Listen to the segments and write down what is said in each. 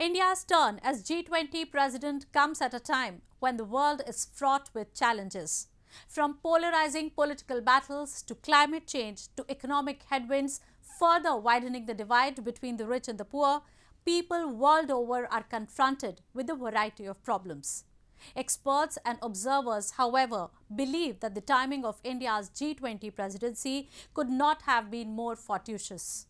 India's turn as G20 president comes at a time when the world is fraught with challenges. From polarizing political battles to climate change to economic headwinds, further widening the divide between the rich and the poor, people world over are confronted with a variety of problems. Experts and observers, however, believe that the timing of India's G20 presidency could not have been more fortuitous.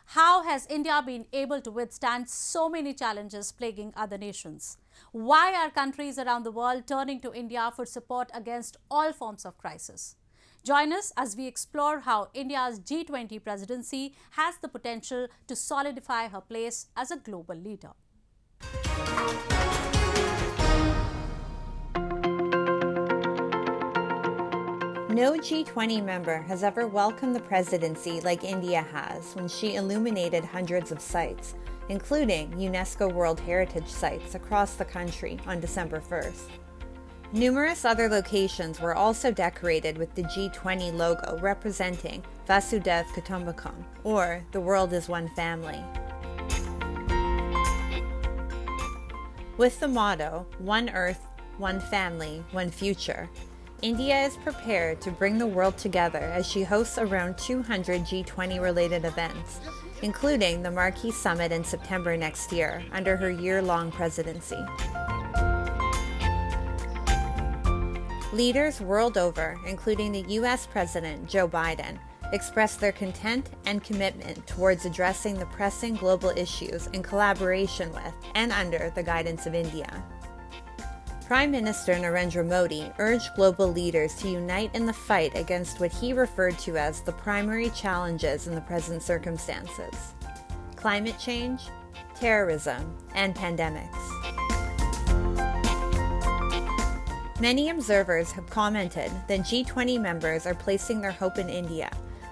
How has India been able to withstand so many challenges plaguing other nations? Why are countries around the world turning to India for support against all forms of crisis? Join us as we explore how India's G20 presidency has the potential to solidify her place as a global leader. No G20 member has ever welcomed the presidency like India has when she illuminated hundreds of sites, including UNESCO World Heritage sites across the country on December 1st. Numerous other locations were also decorated with the G20 logo representing Vasudhaiv Kutumbakam, or the world is one family. With the motto, One Earth, One Family, One Future, India is prepared to bring the world together as she hosts around 200 G20-related events, including the Marquee Summit in September next year under her year-long presidency. Leaders world over, including the U.S. President Joe Biden, expressed their content and commitment towards addressing the pressing global issues in collaboration with and under the guidance of India. Prime Minister Narendra Modi urged global leaders to unite in the fight against what he referred to as the primary challenges in the present circumstances: climate change, terrorism, and pandemics. Many observers have commented that G20 members are placing their hope in India,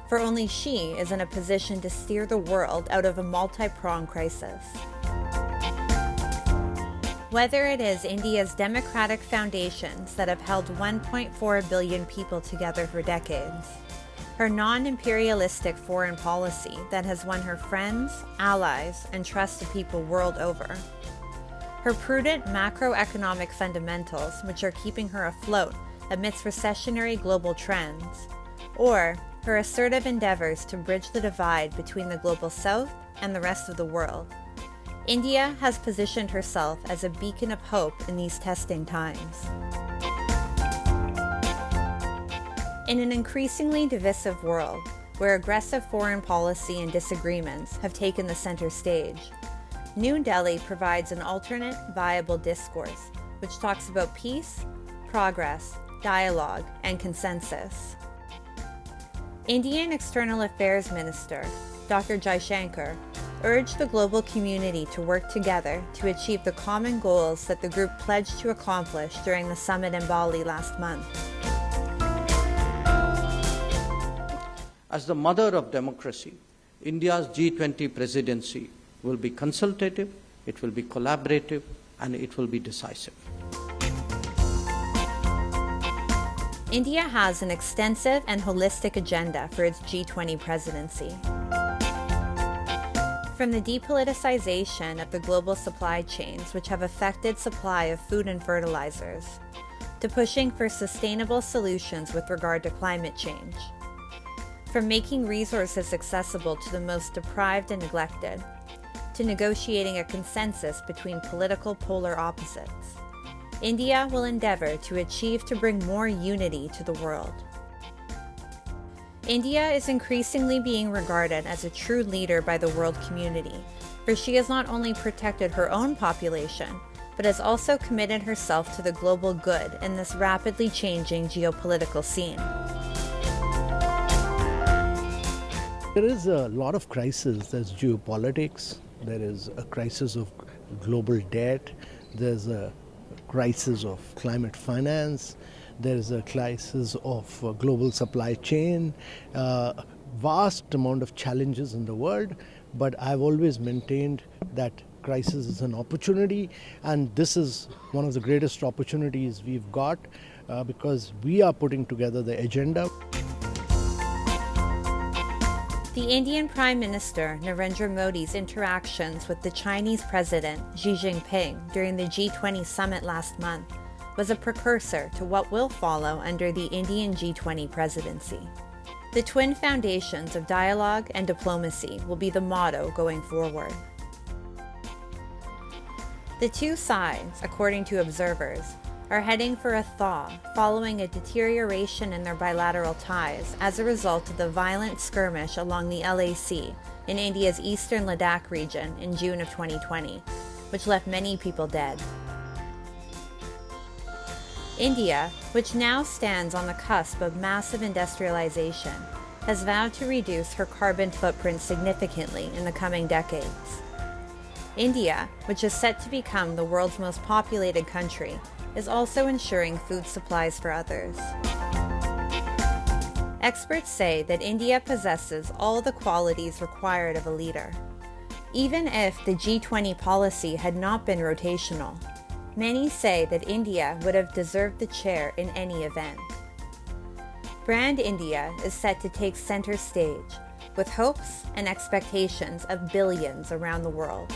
for only she is in a position to steer the world out of a multi-pronged crisis. Whether it is India's democratic foundations that have held 1.4 billion people together for decades, her non-imperialistic foreign policy that has won her friends, allies, and trusted people world over, her prudent macroeconomic fundamentals which are keeping her afloat amidst recessionary global trends, or her assertive endeavors to bridge the divide between the global south and the rest of the world, India has positioned herself as a beacon of hope in these testing times. In an increasingly divisive world, where aggressive foreign policy and disagreements have taken the center stage, New Delhi provides an alternate, viable discourse which talks about peace, progress, dialogue, and consensus. Indian External Affairs Minister Dr. Jaishankar urged the global community to work together to achieve the common goals that the group pledged to accomplish during the summit in Bali last month. As the mother of democracy, India's G20 presidency will be consultative, it will be collaborative, and it will be decisive. India has an extensive and holistic agenda for its G20 presidency. From the depoliticization of the global supply chains which have affected supply of food and fertilizers, to pushing for sustainable solutions with regard to climate change, from making resources accessible to the most deprived and neglected, to negotiating a consensus between political polar opposites, India will endeavor to achieve to bring more unity to the world. India is increasingly being regarded as a true leader by the world community, for she has not only protected her own population, but has also committed herself to the global good in this rapidly changing geopolitical scene. There is a lot of crises. There's geopolitics, there is a crisis of global debt, there's a crisis of climate finance, there is a crisis of global supply chain, vast amount of challenges in the world, but I've always maintained that crisis is an opportunity, and this is one of the greatest opportunities we've got because we are putting together the agenda. The Indian Prime Minister Narendra Modi's interactions with the Chinese President Xi Jinping during the G20 summit last month was a precursor to what will follow under the Indian G20 presidency. The twin foundations of dialogue and diplomacy will be the motto going forward. The two sides, according to observers, are heading for a thaw following a deterioration in their bilateral ties as a result of the violent skirmish along the LAC in India's eastern Ladakh region in June of 2020, which left many people dead. India, which now stands on the cusp of massive industrialization, has vowed to reduce her carbon footprint significantly in the coming decades. India, which is set to become the world's most populated country, is also ensuring food supplies for others. Experts say that India possesses all the qualities required of a leader. Even if the G20 policy had not been rotational, many say that India would have deserved the chair in any event. Brand India is set to take center stage, with hopes and expectations of billions around the world.